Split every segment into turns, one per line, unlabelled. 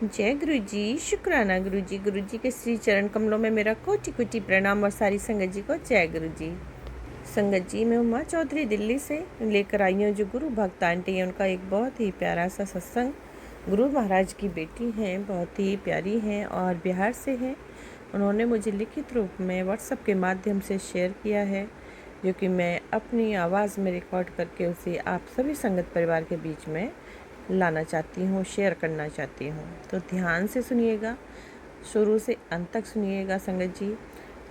जय गुरु जी। शुक्राना गुरु जी के श्री चरण कमलों में मेरा कोटि कोटि प्रणाम और सारी संगत जी को जय गुरु जी। संगत जी, मैं उमा चौधरी दिल्ली से लेकर आई हूँ जो गुरु भक्त आंटी है, उनका एक बहुत ही प्यारा सा सत्संग। गुरु महाराज की बेटी हैं, बहुत ही प्यारी हैं और बिहार से हैं। उन्होंने मुझे लिखित रूप में व्हाट्सएप के माध्यम से शेयर किया है, जो कि मैं अपनी आवाज़ में रिकॉर्ड करके उसे आप सभी संगत परिवार के बीच में लाना चाहती हूँ, शेयर करना चाहती हूँ। तो ध्यान से सुनिएगा, शुरू से अंत तक सुनिएगा संगत जी।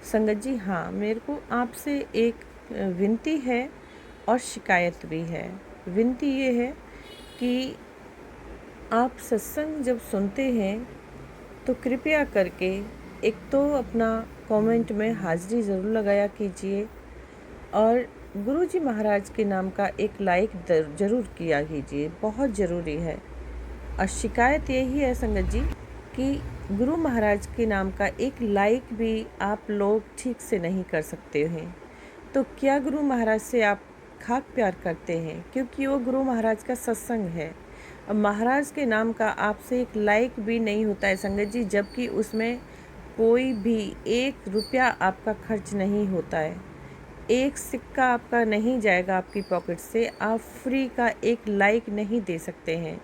संगत जी, हाँ, मेरे को आपसे एक विनती है और शिकायत भी है। विनती ये है कि आप सत्संग जब सुनते हैं तो कृपया करके एक तो अपना कमेंट में हाज़िरी ज़रूर लगाया कीजिए और गुरु जी महाराज के नाम का एक लाइक ज़रूर किया कीजिए, बहुत ज़रूरी है। और शिकायत यही है संगत जी कि गुरु महाराज के नाम का एक लाइक भी आप लोग ठीक से नहीं कर सकते हैं। तो क्या गुरु महाराज से आप खाक प्यार करते हैं? क्योंकि वो गुरु महाराज का सत्संग है और महाराज के नाम का आपसे एक लाइक भी नहीं होता है संगत जी, जबकि उसमें कोई भी 1 रुपया आपका खर्च नहीं होता है, 1 सिक्का आपका नहीं जाएगा आपकी पॉकेट से। आप फ्री का एक लाइक नहीं दे सकते हैं,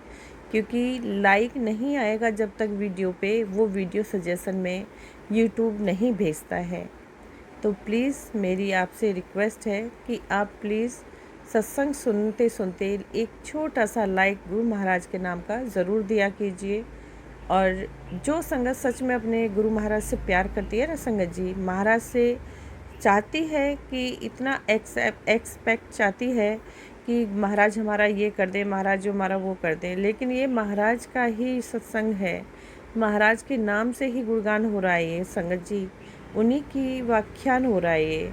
क्योंकि लाइक नहीं आएगा जब तक वीडियो पे वो वीडियो सजेशन में यूट्यूब नहीं भेजता है। तो प्लीज़ मेरी आपसे रिक्वेस्ट है कि आप प्लीज़ सत्संग सुनते सुनते एक छोटा सा लाइक गुरु महाराज के नाम का ज़रूर दिया कीजिए। और जो संगत सच में अपने गुरु महाराज से प्यार करती है ना संगत जी, महाराज से चाहती है कि इतना एक्सपेक्ट चाहती है कि महाराज हमारा ये कर दे, महाराज जो हमारा वो कर दे, लेकिन ये महाराज का ही सत्संग है, महाराज के नाम से ही गुणगान हो रहा है ये संगत जी, उन्हीं की व्याख्यान हो रहा है ये।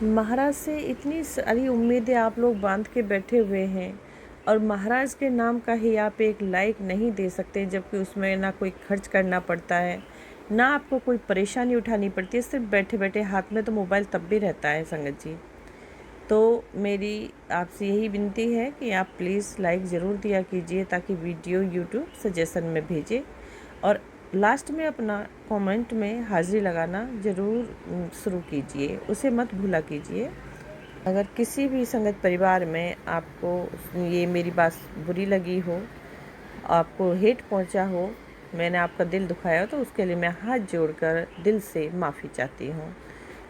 महाराज से इतनी सारी उम्मीदें आप लोग बांध के बैठे हुए हैं और महाराज के नाम का ही आप एक लाइक नहीं दे सकते, जबकि उसमें ना कोई खर्च करना पड़ता है, ना आपको कोई परेशानी उठानी पड़ती है, सिर्फ बैठे बैठे हाथ में तो मोबाइल तब भी रहता है संगत जी। तो मेरी आपसे यही विनती है कि आप प्लीज़ लाइक ज़रूर दिया कीजिए ताकि वीडियो यूट्यूब सजेशन में भेजे और लास्ट में अपना कमेंट में हाज़िरी लगाना ज़रूर शुरू कीजिए, उसे मत भूला कीजिए। अगर किसी भी संगत परिवार में आपको ये मेरी बात बुरी लगी हो, आपको हेट पहुंचा हो, मैंने आपका दिल दुखाया हो, तो उसके लिए मैं हाथ जोड़कर दिल से माफ़ी चाहती हूँ।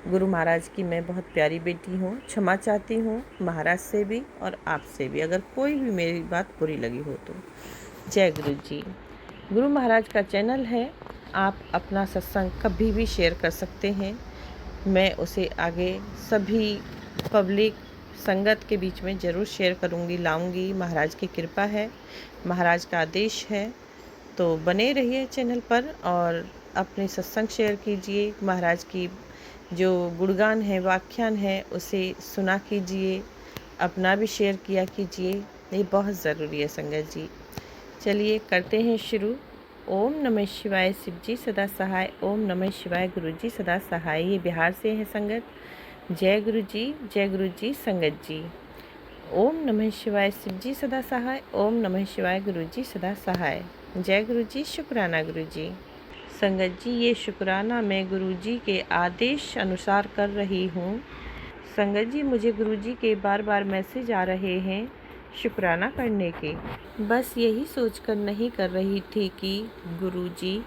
गुरु महाराज की मैं बहुत प्यारी बेटी हूँ, क्षमा चाहती हूँ महाराज से भी और आपसे भी, अगर कोई भी मेरी बात बुरी लगी हो तो। जय गुरु जी। गुरु महाराज का चैनल है, आप अपना सत्संग कभी भी शेयर कर सकते हैं, मैं उसे आगे सभी पब्लिक संगत के बीच में ज़रूर शेयर करूँगी, लाऊंगी। महाराज की कृपा है, महाराज का आदेश है। तो बने रहिए चैनल पर और अपने सत्संग शेयर कीजिए, महाराज की जो गुणगान है, व्याख्यान है, उसे सुना कीजिए, अपना भी शेयर किया कीजिए, ये बहुत ज़रूरी है संगत जी। चलिए करते हैं शुरू। ओम नमः शिवाय शिव जी सदा सहाय, ओम नमः शिवाय गुरु जी सदा सहाय। ये बिहार से है संगत। जय गुरु जी संगत जी। ओम नमः शिवाय शिव जी सदा सहाय, ओम नमः शिवाय गुरु जी सदा सहाय। जय गुरु जी। शुक्राना गुरु जी। संगत जी, ये शुक्राना मैं गुरु जी के आदेश अनुसार कर रही हूँ। संगत जी, मुझे गुरु जी के बार बार मैसेज आ रहे हैं शुक्राना करने के। बस यही सोचकर नहीं कर रही थी कि गुरु जी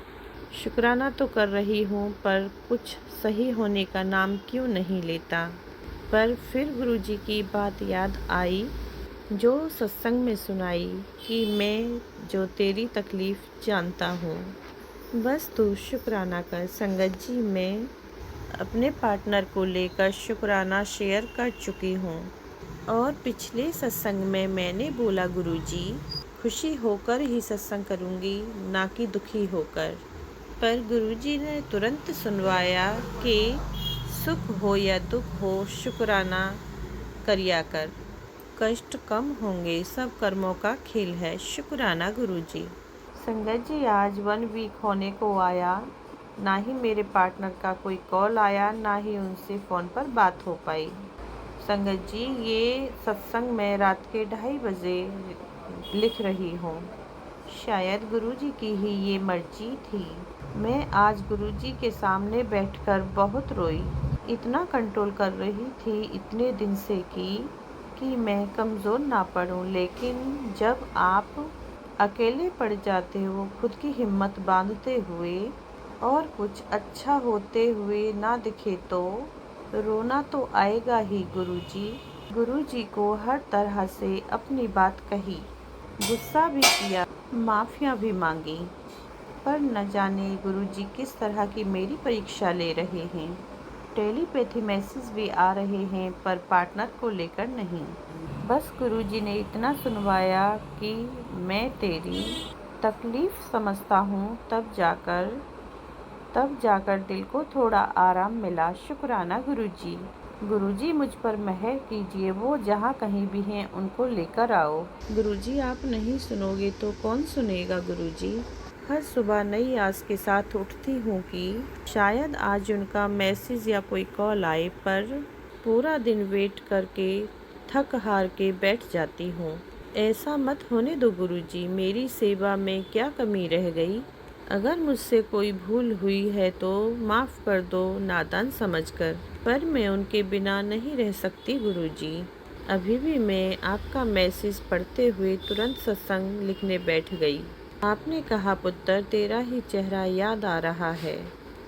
शुक्राना तो कर रही हूँ, पर कुछ सही होने का नाम क्यों नहीं लेता। पर फिर गुरु जी की बात याद आई जो सत्संग में सुनाई कि मैं जो तेरी तकलीफ़ जानता हूँ, बस तू शुक्राना कर। संगत जी, मैं अपने पार्टनर को लेकर शुक्राना शेयर कर चुकी हूँ और पिछले सत्संग में मैंने बोला गुरुजी खुशी होकर ही सत्संग करूँगी, ना कि दुखी होकर। पर गुरुजी ने तुरंत सुनवाया कि सुख हो या दुख हो शुक्राना करिया कर, कष्ट कम होंगे, सब कर्मों का खेल है। शुक्राना गुरुजी। संगत जी, आज 1 वीक होने को आया, ना ही मेरे पार्टनर का कोई कॉल आया, ना ही उनसे फ़ोन पर बात हो पाई। संगत जी, ये सत्संग मैं रात के 2:30 बजे लिख रही हूँ। शायद गुरुजी की ही ये मर्जी थी। मैं आज गुरुजी के सामने बैठकर बहुत रोई। इतना कंट्रोल कर रही थी इतने दिन से कि मैं कमज़ोर ना पड़ूं, लेकिन जब आप अकेले पड़ जाते हो खुद की हिम्मत बांधते हुए और कुछ अच्छा होते हुए ना दिखे तो रोना तो आएगा ही। गुरुजी को हर तरह से अपनी बात कही, गुस्सा भी किया, माफ़ियाँ भी मांगी, पर न जाने गुरुजी किस तरह की मेरी परीक्षा ले रहे हैं। टेलीपैथी मैसेज भी आ रहे हैं पर पार्टनर को लेकर नहीं। बस गुरुजी ने इतना सुनवाया कि मैं तेरी तकलीफ़ समझता हूँ, तब जाकर दिल को थोड़ा आराम मिला। शुक्राना गुरुजी। गुरुजी मुझ पर मेहर कीजिए, वो जहाँ कहीं भी हैं उनको लेकर आओ। गुरुजी आप नहीं सुनोगे तो कौन सुनेगा गुरुजी। हर सुबह नई आस के साथ उठती हूँ कि शायद आज उनका मैसेज या कोई कॉल आए, पर पूरा दिन वेट करके थक हार के बैठ जाती हूँ। ऐसा मत होने दो गुरुजी, मेरी सेवा में क्या कमी रह गई। अगर मुझसे कोई भूल हुई है तो माफ़ कर दो नादान समझकर, पर मैं उनके बिना नहीं रह सकती गुरुजी। अभी भी मैं आपका मैसेज पढ़ते हुए तुरंत सत्संग लिखने बैठ गई। आपने कहा पुत्र तेरा ही चेहरा याद आ रहा है,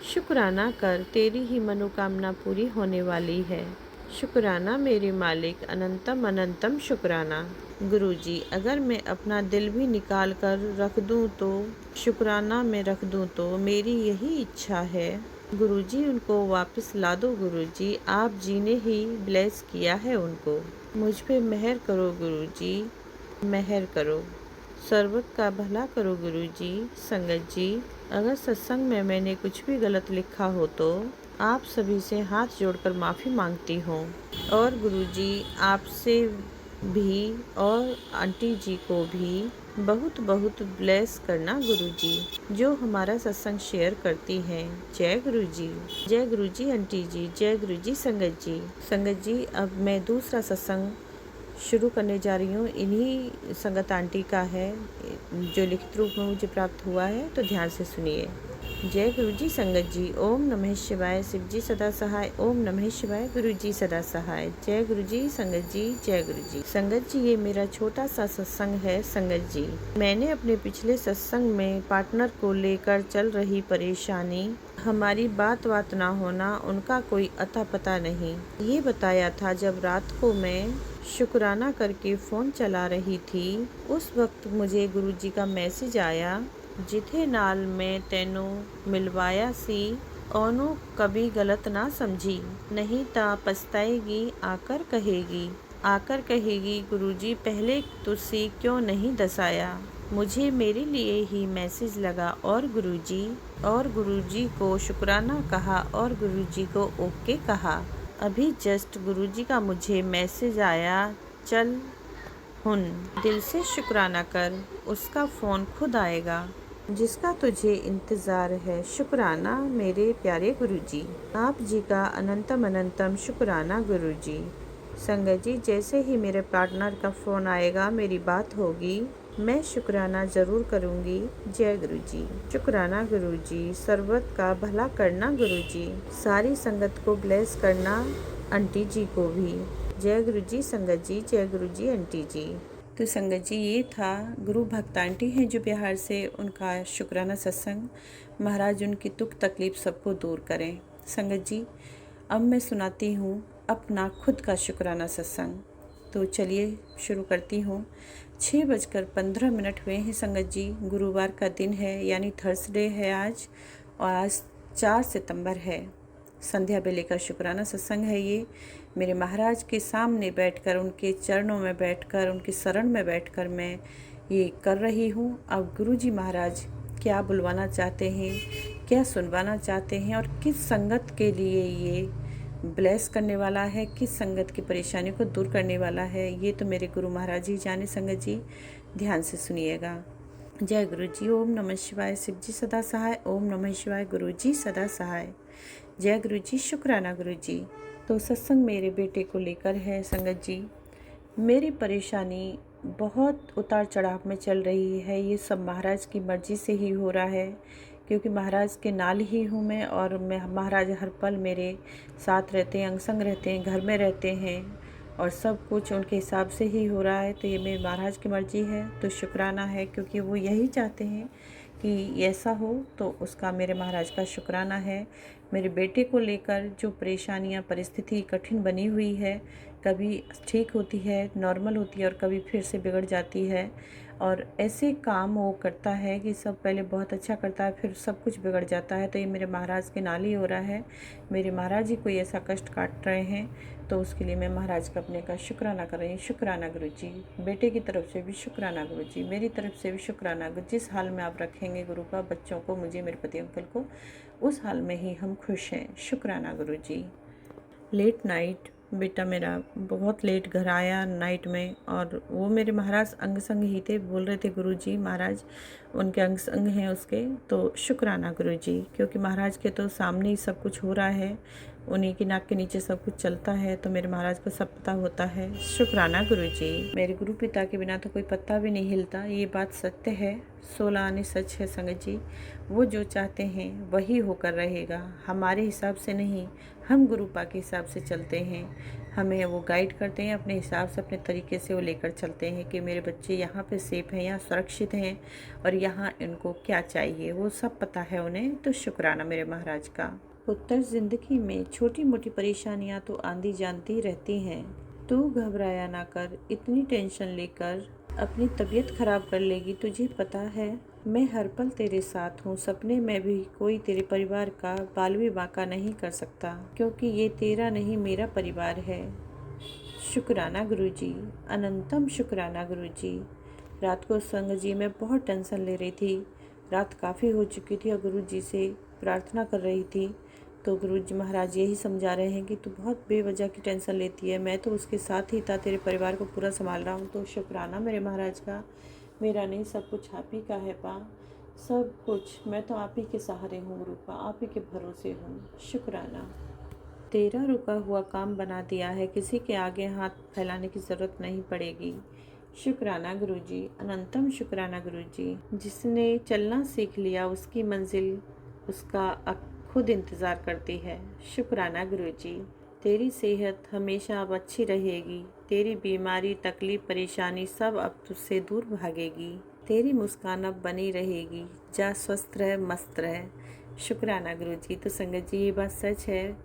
शुक्राना कर, तेरी ही मनोकामना पूरी होने वाली है। शुक्राना मेरे मालिक, अनंतम अनंतम शुक्राना। गुरुजी अगर मैं अपना दिल भी निकाल कर रख दूं तो शुक्राना में रख दूं तो मेरी यही इच्छा है। गुरुजी उनको वापस ला दो गुरुजी, आप जी ने ही ब्लेस किया है उनको। मुझ पे मेहर करो गुरुजी, मेहर करो, सर्वत का भला करो गुरुजी। संगत जी अगर सत्संग में मैंने कुछ भी गलत लिखा हो तो आप सभी से हाथ जोड़कर माफ़ी मांगती हूँ, और गुरुजी आपसे भी और आंटी जी को भी बहुत बहुत ब्लेस करना गुरुजी, जो हमारा सत्संग शेयर करती हैं। जय गुरुजी, जय गुरुजी आंटी जी, जय गुरुजी संगत जी। संगत जी अब मैं दूसरा सत्संग शुरू करने जा रही हूँ, इन्हीं संगत आंटी का है जो लिखित रूप में मुझे प्राप्त हुआ है, तो ध्यान से सुनिए। जय गुरुजी संगत जी। ओम नमः शिवाय। शिव जी सदा सहाय। ओम नमः शिवाय। गुरुजी सदा सहाय। जय गुरुजी संगत जी, जय गुरुजी। संगत जी ये मेरा छोटा सा सत्संग है। संगत जी मैंने अपने पिछले सत्संग में पार्टनर को लेकर चल रही परेशानी, हमारी बात ना होना, उनका कोई अता पता नहीं, ये बताया था। जब रात को मैं शुक्राना करके फ़ोन चला रही थी उस वक्त मुझे गुरुजी का मैसेज आया, जिथे नाल मैं तेनू मिलवाया सी ओनू कभी गलत ना समझी, नहीं ता पछताएगी आकर कहेगी गुरुजी पहले तुसी क्यों नहीं दसाया। मुझे मेरे लिए ही मैसेज लगा और गुरुजी को शुक्राना कहा और गुरुजी को ओके कहा। अभी जस्ट गुरुजी का मुझे मैसेज आया, चल हुन दिल से शुक्राना कर, उसका फ़ोन खुद आएगा जिसका तुझे इंतज़ार है। शुक्राना मेरे प्यारे गुरुजी, आप जी का अनंतम अनंतम शुक्राना गुरुजी। संगत जी जैसे ही मेरे पार्टनर का फ़ोन आएगा, मेरी बात होगी, मैं शुक्राना ज़रूर करूँगी। जय गुरुजी। शुक्राना गुरुजी, सर्वत का भला करना गुरुजी, सारी संगत को ब्लेस करना, आंटी जी को भी। जय गुरुजी संगत जी, जय गुरुजी आंटी जी। तो संगत जी ये था गुरु भक्त आंटी हैं जो बिहार से, उनका शुक्राना सत्संग। महाराज उनकी दुख तकलीफ़ सबको दूर करें। संगत जी अब मैं सुनाती हूँ अपना खुद का शुक्राना सत्संग। तो चलिए शुरू करती हूँ। 6:15 हुए हैं संगत जी। गुरुवार का दिन है, यानी थर्सडे है आज, और आज 4 सितंबर है। संध्या बेले का शुक्राना सत्संग है ये। मेरे महाराज के सामने बैठकर, उनके चरणों में बैठकर, उनकी शरण में बैठकर मैं ये कर रही हूँ। अब गुरुजी महाराज क्या बुलवाना चाहते हैं, क्या सुनवाना चाहते हैं, और किस संगत के लिए ये ब्लेस करने वाला है, किस संगत की परेशानी को दूर करने वाला है, ये तो मेरे गुरु महाराज ही जाने। संगत जी ध्यान से सुनिएगा। जय गुरु जी। ओम नमः शिवाय। शिव जी सदा सहाय। ओम नमः शिवाय। गुरु जी सदा सहाय। जय गुरु जी। शुक्राना गुरु जी। तो सत्संग मेरे बेटे को लेकर है संगत जी। मेरी परेशानी बहुत उतार चढ़ाव में चल रही है। ये सब महाराज की मर्ज़ी से ही हो रहा है, क्योंकि महाराज के नाल ही हूँ मैं, और मैं महाराज हर पल मेरे साथ रहते हैं, अंग संग रहते हैं, घर में रहते हैं, और सब कुछ उनके हिसाब से ही हो रहा है। तो ये मेरे महाराज की मर्ज़ी है, तो शुक्राना है, क्योंकि वो यही चाहते हैं कि ऐसा हो, तो उसका मेरे महाराज का शुक्राना है। मेरे बेटे को लेकर जो परेशानियां, परिस्थिति कठिन बनी हुई है, कभी ठीक होती है, नॉर्मल होती है, और कभी फिर से बिगड़ जाती है, और ऐसे काम वो करता है कि सब पहले बहुत अच्छा करता है, फिर सब कुछ बिगड़ जाता है। तो ये मेरे महाराज के नाल ही हो रहा है। मेरे महाराज ही कोई ऐसा कष्ट काट रहे हैं, तो उसके लिए मैं महाराज का अपने का शुक्राना कर रही हूँ। शुक्राना गुरु जी, बेटे की तरफ से भी शुक्राना गुरु जी, मेरी तरफ से भी शुक्राना। जिस हाल में आप रखेंगे गुरु का बच्चों को, मुझे, मेरे पति अंकल को, उस हाल में ही हम खुश हैं। शुक्राना गुरु जी। लेट नाइट बेटा मेरा बहुत लेट घर आया नाइट में, और वो मेरे महाराज अंग संग ही थे। बोल रहे थे गुरु जी महाराज उनके अंग संग हैं उसके, तो शुक्राना गुरु जी, क्योंकि महाराज के तो सामने ही सब कुछ हो रहा है, उन्हीं की नाक के नीचे सब कुछ चलता है, तो मेरे महाराज को सब पता होता है। शुक्राना गुरु जी। मेरे गुरु पिता के बिना तो कोई पत्ता भी नहीं हिलता, ये बात सत्य है, 16 आने सच है संगत जी। वो जो चाहते हैं वही होकर रहेगा, हमारे हिसाब से नहीं, हम गुरुपा के हिसाब से चलते हैं। हमें वो गाइड करते हैं अपने हिसाब से, अपने तरीके से वो लेकर चलते हैं कि मेरे बच्चे यहाँ पे सेफ हैं, यहाँ सुरक्षित हैं, और यहाँ इनको क्या चाहिए वो सब पता है उन्हें। तो शुक्राना मेरे महाराज का। उत्तर ज़िंदगी में छोटी मोटी परेशानियाँ तो आंधी जानती रहती हैं। तू घबराया ना कर, इतनी टेंशन लेकर अपनी तबीयत खराब कर लेगी। तुझे पता है मैं हर पल तेरे साथ हूँ, सपने में भी कोई तेरे परिवार का बाल भी बांका नहीं कर सकता, क्योंकि ये तेरा नहीं मेरा परिवार है। शुक्राना गुरुजी, अनंतम शुक्राना गुरुजी। रात को संग जी मैं बहुत टेंशन ले रही थी, रात काफ़ी हो चुकी थी, और गुरुजी से प्रार्थना कर रही थी। तो गुरुजी महाराज यही समझा रहे हैं कि तू बहुत बेवजह की टेंशन लेती है, मैं तो उसके साथ ही था, तेरे परिवार को पूरा संभाल रहा हूँ। तो शुक्राना मेरे महाराज का, मेरा नहीं, सब कुछ आप ही का है पा, सब कुछ मैं तो आप ही के सहारे हूँ गुरुपा, आप ही के भरोसे हूँ। शुक्राना। तेरा रुका हुआ काम बना दिया है, किसी के आगे हाथ फैलाने की ज़रूरत नहीं पड़ेगी। शुक्राना गुरुजी, अनंतम शुक्राना गुरुजी। जिसने चलना सीख लिया उसकी मंजिल उसका खुद इंतज़ार करती है। शुक्राना गुरुजी। तेरी सेहत हमेशा अब अच्छी रहेगी, तेरी बीमारी, तकलीफ, परेशानी सब अब तुझसे दूर भागेगी, तेरी मुस्कान अब बनी रहेगी। जा स्वस्थ रह, मस्त रह। शुक्राना गुरुजी। तो संगत जी ये बात सच है,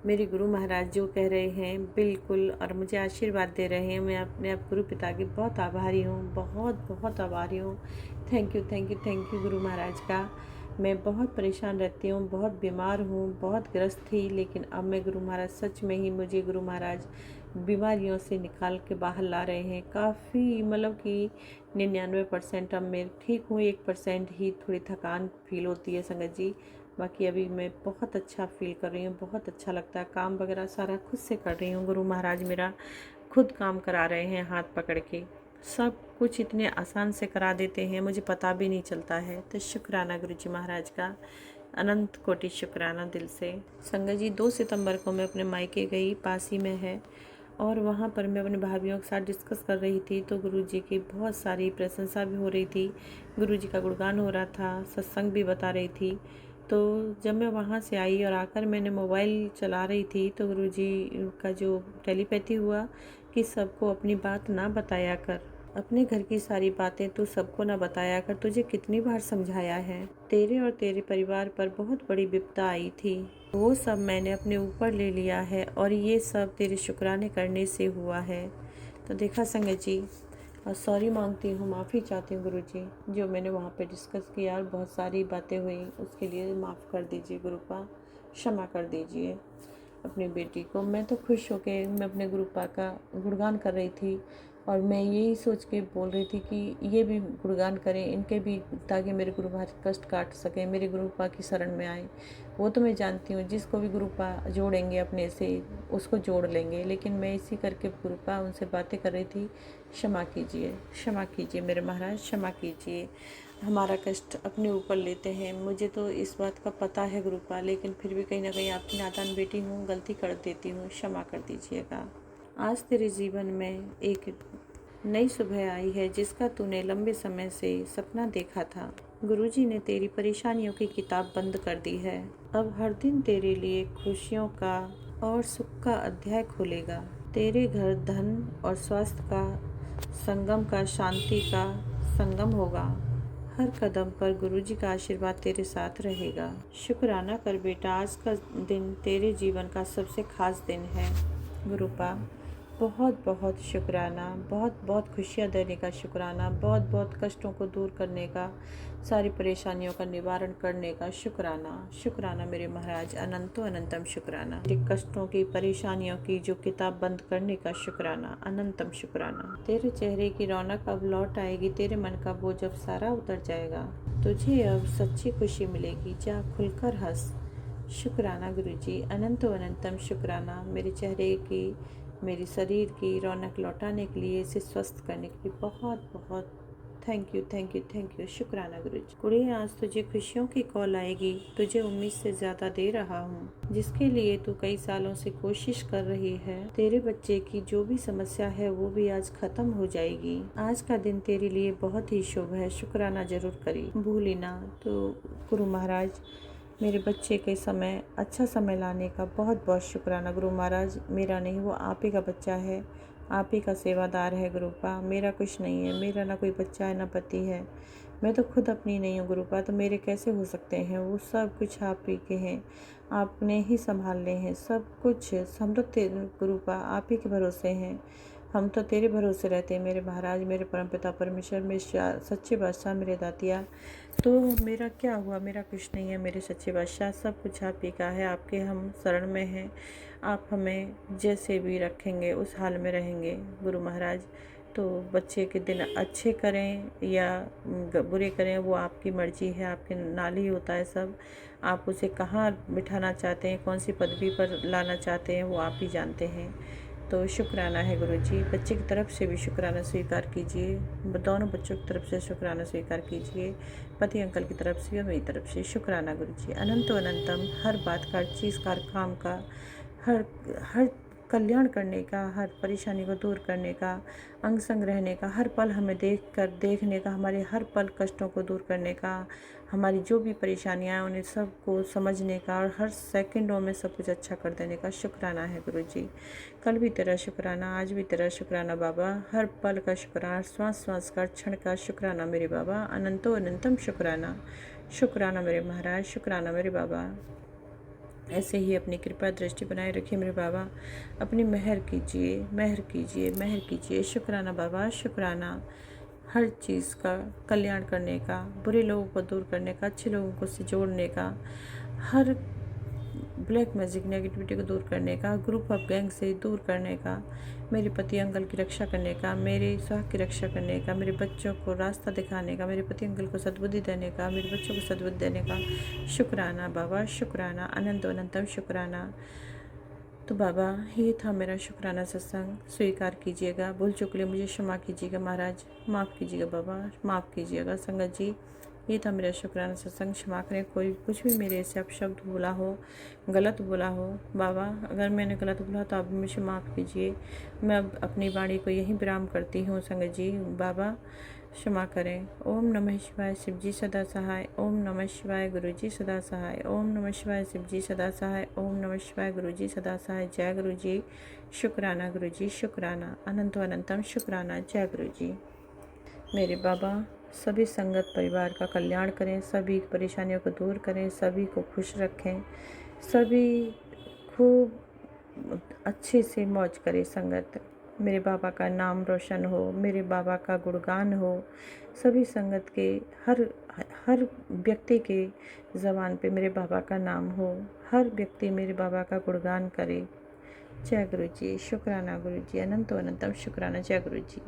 मेरे गुरु महाराज जो कह रहे हैं बिल्कुल, और मुझे आशीर्वाद दे रहे हैं। मैं अपने आप गुरु पिता की बहुत आभारी हूँ, बहुत बहुत आभारी हूँ। Thank you thank you thank you Guru Maharaj का। मैं बहुत परेशान रहती हूँ, बहुत बीमार हूँ, बहुत ग्रस्त थी, लेकिन अब मैं गुरु महाराज सच में ही मुझे गुरु महाराज बीमारियों से निकाल के बाहर ला रहे हैं। काफ़ी मतलब कि 99% अब मैं ठीक हूँ, 1% ही थोड़ी थकान फील होती है संगत जी। बाकी अभी मैं बहुत अच्छा फील कर रही हूँ, बहुत अच्छा लगता है, काम वगैरह सारा खुद से कर रही हूँ। गुरु महाराज मेरा खुद काम करा रहे हैं हाथ पकड़ के, सब कुछ इतने आसान से करा देते हैं, मुझे पता भी नहीं चलता है। तो शुक्राना गुरुजी महाराज का, अनंत कोटि शुक्राना दिल से। संगत जी 2 सितंबर को मैं अपने मायके गई, पास ही में है, और वहाँ पर मैं अपने भाभीयों के साथ डिस्कस कर रही थी, तो गुरुजी की बहुत सारी प्रशंसा भी हो रही थी, गुरुजी का गुणगान हो रहा था, सत्संग भी बता रही थी। तो जब मैं वहाँ से आई और आकर मैंने मोबाइल चला रही थी, तो गुरुजी का जो टेलीपैथी हुआ कि सबको अपनी बात ना बताया कर, अपने घर की सारी बातें तू सबको ना बताया कर, तुझे कितनी बार समझाया है, तेरे और तेरे परिवार पर बहुत बड़ी विपदा आई थी, वो सब मैंने अपने ऊपर ले लिया है, और ये सब तेरे शुक्राने करने से हुआ है। तो देखा संगत जी, और सॉरी मांगती हूँ, माफ़ी चाहती हूँ गुरुजी, जो मैंने वहाँ पे डिस्कस किया और बहुत सारी बातें हुई, उसके लिए माफ़ कर दीजिए गुरुपा, क्षमा कर दीजिए अपनी बेटी को। मैं तो खुश होकर मैं अपने गुरुपा का गुणगान कर रही थी, और मैं यही सोच के बोल रही थी कि ये भी गुणगान करें इनके भी, ताकि मेरे गुरुपा कष्ट काट सकें, मेरे गुरुपा की शरण में आए। वो तो मैं जानती हूँ जिसको भी गुरुपा जोड़ेंगे अपने से उसको जोड़ लेंगे, लेकिन मैं इसी करके गुरुपा उनसे बातें कर रही थी। क्षमा कीजिए मेरे महाराज, क्षमा कीजिए, हमारा कष्ट अपने ऊपर लेते हैं। मुझे तो इस बात का पता है गुरुपा, लेकिन फिर भी कहीं ना कहीं आपकी नादान बेटी हूँ, गलती कर देती हूँ, क्षमा कर दीजिएगा। आज तेरे जीवन में एक नई सुबह आई है जिसका तूने लंबे समय से सपना देखा था। गुरुजी ने तेरी परेशानियों की किताब बंद कर दी है। अब हर दिन तेरे लिए खुशियों का और सुख का अध्याय खुलेगा। तेरे घर धन और स्वास्थ्य का संगम का, शांति का संगम होगा। हर कदम पर गुरुजी का आशीर्वाद तेरे साथ रहेगा। शुक्राना कर बेटा, आज का दिन तेरे जीवन का सबसे खास दिन है। गुरुपा बहुत बहुत शुक्राना, बहुत बहुत खुशियाँ देने का शुक्राना, बहुत बहुत कष्टों को दूर करने का, सारी परेशानियों का निवारण करने का शुक्राना। शुक्राना मेरे महाराज, अनंतो अनंतम शुक्राना। तेरे कष्टों की, परेशानियों की जो किताब बंद करने का शुक्राना, अनंतम शुक्राना। तेरे चेहरे की रौनक अब लौट आएगी, तेरे मन का बोझ अब सारा उतर जाएगा। तुझे अब सच्ची खुशी मिलेगी, जा खुलकर हंस। शुक्राना गुरुजी, अनंतो अनंतम शुक्राना। मेरे चेहरे की, मेरे शरीर की रौनक लौटाने के लिए, इसे स्वस्थ करने के लिए बहुत बहुत thank you, thank you, thank you. शुक्राना गुरुजी। कुड़ी, आज तुझे खुशियों की कॉल आएगी। तुझे उम्मीद से ज्यादा दे रहा हूँ, जिसके लिए तू कई सालों से कोशिश कर रही है। तेरे बच्चे की जो भी समस्या है वो भी आज खत्म हो जाएगी। आज का दिन तेरे लिए बहुत ही शुभ है। शुक्राना जरूर करी, भूली ना। तो गुरु महाराज, मेरे बच्चे के समय, अच्छा समय लाने का बहुत बहुत शुक्राना। गुरु महाराज, मेरा नहीं, वो आप ही का बच्चा है, आप ही का सेवादार है गुरुपा। मेरा कुछ नहीं है, मेरा ना कोई बच्चा है ना पति है। मैं तो खुद अपनी नहीं हूँ गुरुपा, तो मेरे कैसे हो सकते हैं? वो सब कुछ आप ही के हैं, आपने ही संभालने हैं सब कुछ। हम तो गुरुपा आप ही के भरोसे हैं, हम तो तेरे भरोसे रहते हैं मेरे महाराज, मेरे परमपिता परमेश्वर, मेरे सच्चे बादशाह, मेरे दातिया। तो मेरा क्या हुआ? मेरा कुछ नहीं है मेरे सच्चे बादशाह, सब कुछ आप ही का है। आपके हम शरण में हैं, आप हमें जैसे भी रखेंगे उस हाल में रहेंगे गुरु महाराज। तो बच्चे के दिन अच्छे करें या बुरे करें, वो आपकी मर्जी है, आपके नाल ही होता है सब। आप उसे कहाँ बिठाना चाहते हैं, कौन सी पदवी पर लाना चाहते हैं, वो आप ही जानते हैं। तो शुक्राना है गुरुजी। बच्चे की तरफ से भी शुक्राना स्वीकार कीजिए, दोनों बच्चों की तरफ से शुक्राना स्वीकार कीजिए, पति अंकल की तरफ से और मेरी तरफ से शुक्राना गुरुजी। अनंतो अनंतम, हर बात का, हर चीज़ का, हर काम का, हर हर कल्याण करने का, हर परेशानी को दूर करने का, अंग संग रहने का, हर पल हमें देखने का, हमारे हर पल कष्टों को दूर करने का, हमारी जो भी परेशानियाँ हैं उन्हें सबको समझने का, और हर सेकंडों में सब कुछ अच्छा कर देने का शुक्राना है गुरुजी। कल भी तेरा शुक्राना, आज भी तेरा शुक्राना बाबा, हर पल का शुक्राना, श्वास श्वास का, क्षण का शुक्राना मेरे बाबा। अनंतो अनंतम शुक्राना। शुक्राना मेरे महाराज, शुक्राना मेरे बाबा। ऐसे ही अपनी कृपा दृष्टि बनाए रखिए मेरे बाबा, अपनी मेहर कीजिए, मेहर कीजिए, मेहर कीजिए। शुक्राना बाबा, शुक्राना। हर चीज़ का कल्याण करने का, बुरे लोगों को दूर करने का, अच्छे लोगों को से जोड़ने का, हर ब्लैक मैजिक नेगेटिविटी को दूर करने का, ग्रुप ऑफ गैंग से दूर करने का, मेरे पति अंकल की रक्षा करने का, मेरे स्वास्थ्य की रक्षा करने का, मेरे बच्चों को रास्ता दिखाने का, मेरे पति अंकल को सद्बुद्धि देने का, मेरे बच्चों को सद्बुद्धि देने का शुक्राना बाबा। शुक्राना, अनंत अनंतम शुक्राना। तो बाबा, ये था मेरा शुक्राना सत्संग, स्वीकार कीजिएगा। भूल चुक लिए मुझे क्षमा कीजिएगा महाराज, माफ़ कीजिएगा बाबा, माफ़ कीजिएगा संगत जी। ये था मेरा शुक्राना सत्संग, क्षमा करें कोई कुछ भी मेरे से अपशब्द बोला हो, गलत बोला हो बाबा। अगर मैंने गलत बोला तो आप मुझे माफ़ कीजिए। मैं अब अपनी वाणी को यहीं विराम करती हूँ संगत जी, बाबा क्षमा करें। ओम नमः शिवाय, शिव जी सदा सहाय। ओम नमः शिवाय, गुरु जी सदा सहाय। ओम नमः शिवाय, शिव जी सदा सहाय। ओम नमः शिवाय, गुरु जी सदा सहाय। जय गुरु जी। शुक्राना गुरु जी, शुक्राना, अनंत अनंतम शुक्राना। जय गुरु जी। मेरे बाबा, सभी संगत परिवार का कल्याण करें, सभी परेशानियों को दूर करें, सभी को खुश रखें, सभी खूब अच्छे से मौज करे संगत। मेरे बाबा का नाम रोशन हो, मेरे बाबा का गुणगान हो, सभी संगत के हर हर व्यक्ति के ज़बान पे मेरे बाबा का नाम हो, हर व्यक्ति मेरे बाबा का गुणगान करे। जय गुरु जी। शुक्राना गुरु जी, अनंतो अनंतम शुक्राना। जय गुरु जी।